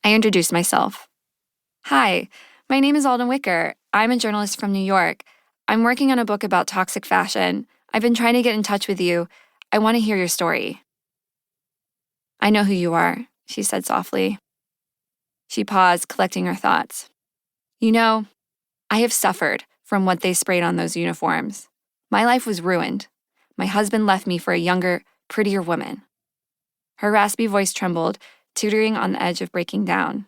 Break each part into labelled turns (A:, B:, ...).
A: I introduced myself. Hi, my name is Alden Wicker. I'm a journalist from New York. I'm working on a book about toxic fashion. I've been trying to get in touch with you. I want to hear your story. I know who you are, she said softly. She paused, collecting her thoughts. You know, I have suffered from what they sprayed on those uniforms. My life was ruined. My husband left me for a younger, prettier woman. Her raspy voice trembled, teetering on the edge of breaking down.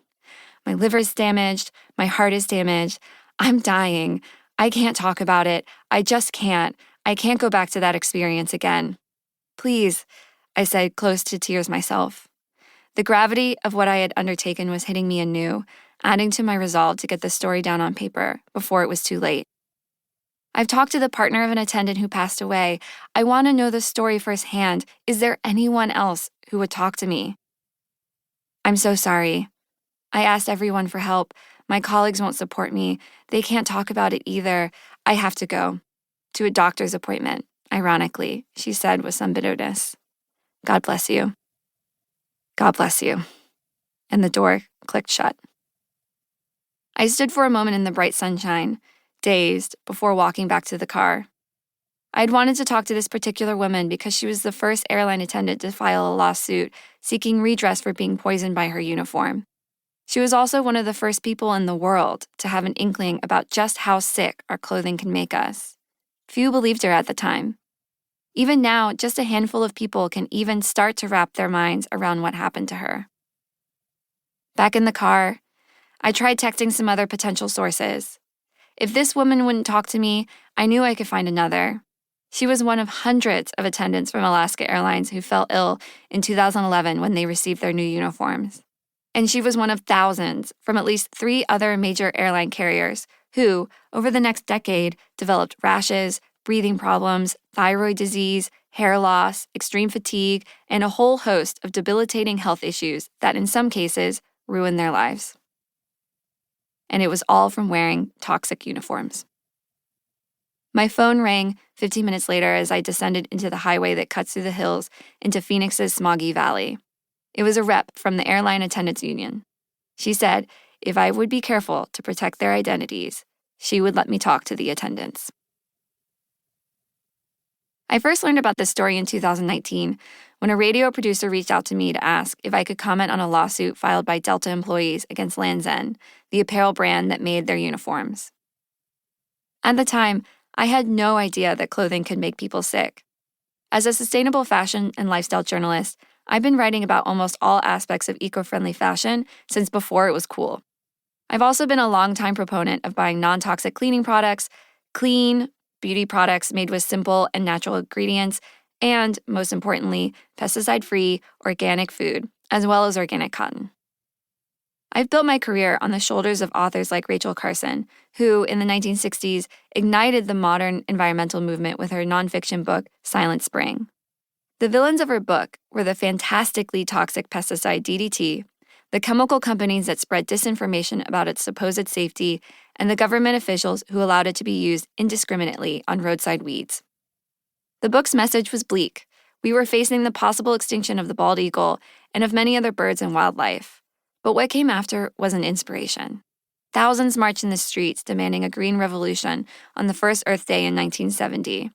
A: My liver is damaged. My heart is damaged. I'm dying. I can't talk about it. I just can't. I can't go back to that experience again. Please, I said, close to tears myself. The gravity of what I had undertaken was hitting me anew, adding to my resolve to get the story down on paper before it was too late. I've talked to the partner of an attendant who passed away. I want to know the story firsthand. Is there anyone else who would talk to me? I'm so sorry. I asked everyone for help. My colleagues won't support me. They can't talk about it either. I have to go. To a doctor's appointment, ironically, she said with some bitterness. God bless you. God bless you. And the door clicked shut. I stood for a moment in the bright sunshine, dazed, before walking back to the car. I had wanted to talk to this particular woman because she was the first airline attendant to file a lawsuit seeking redress for being poisoned by her uniform. She was also one of the first people in the world to have an inkling about just how sick our clothing can make us. Few believed her at the time. Even now, just a handful of people can even start to wrap their minds around what happened to her. Back in the car, I tried texting some other potential sources. If this woman wouldn't talk to me, I knew I could find another. She was one of hundreds of attendants from Alaska Airlines who fell ill in 2011 when they received their new uniforms. And she was one of thousands from at least 3 other major airline carriers who, over the next decade, developed rashes, breathing problems, thyroid disease, hair loss, extreme fatigue, and a whole host of debilitating health issues that in some cases ruined their lives. And it was all from wearing toxic uniforms. My phone rang 15 minutes later as I descended into the highway that cuts through the hills into Phoenix's smoggy valley. It was a rep from the Airline Attendants Union. She said if I would be careful to protect their identities, she would let me talk to the attendants. I first learned about this story in 2019 when a radio producer reached out to me to ask if I could comment on a lawsuit filed by Delta employees against Lands' End, the apparel brand that made their uniforms. At the time, I had no idea that clothing could make people sick. As a sustainable fashion and lifestyle journalist, I've been writing about almost all aspects of eco-friendly fashion since before it was cool. I've also been a longtime proponent of buying non-toxic cleaning products, clean beauty products made with simple and natural ingredients, and, most importantly, pesticide-free organic food, as well as organic cotton. I've built my career on the shoulders of authors like Rachel Carson, who, in the 1960s, ignited the modern environmental movement with her nonfiction book, Silent Spring. The villains of her book were the fantastically toxic pesticide DDT, the chemical companies that spread disinformation about its supposed safety, and the government officials who allowed it to be used indiscriminately on roadside weeds. The book's message was bleak. We were facing the possible extinction of the bald eagle and of many other birds and wildlife. But what came after was an inspiration. Thousands marched in the streets demanding a green revolution on the first Earth Day in 1970.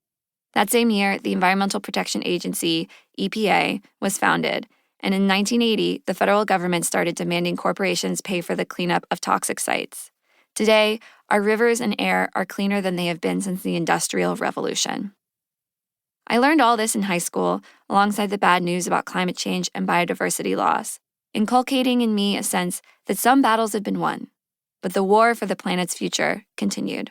A: That same year, the Environmental Protection Agency, EPA, was founded, and in 1980, the federal government started demanding corporations pay for the cleanup of toxic sites. Today, our rivers and air are cleaner than they have been since the Industrial Revolution. I learned all this in high school, alongside the bad news about climate change and biodiversity loss, inculcating in me a sense that some battles had been won, but the war for the planet's future continued.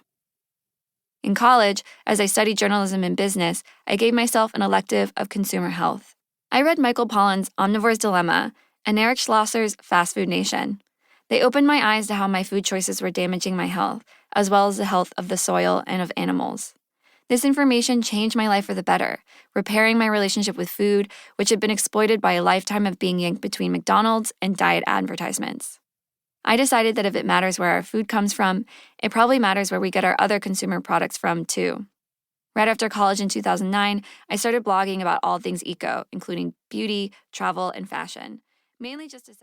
A: In college, as I studied journalism and business, I gave myself an elective of consumer health. I read Michael Pollan's Omnivore's Dilemma and Eric Schlosser's Fast Food Nation. They opened my eyes to how my food choices were damaging my health, as well as the health of the soil and of animals. This information changed my life for the better, repairing my relationship with food, which had been exploited by a lifetime of being yanked between McDonald's and diet advertisements. I decided that if it matters where our food comes from, it probably matters where we get our other consumer products from, too. Right after college in 2009, I started blogging about all things eco, including beauty, travel, and fashion, mainly just to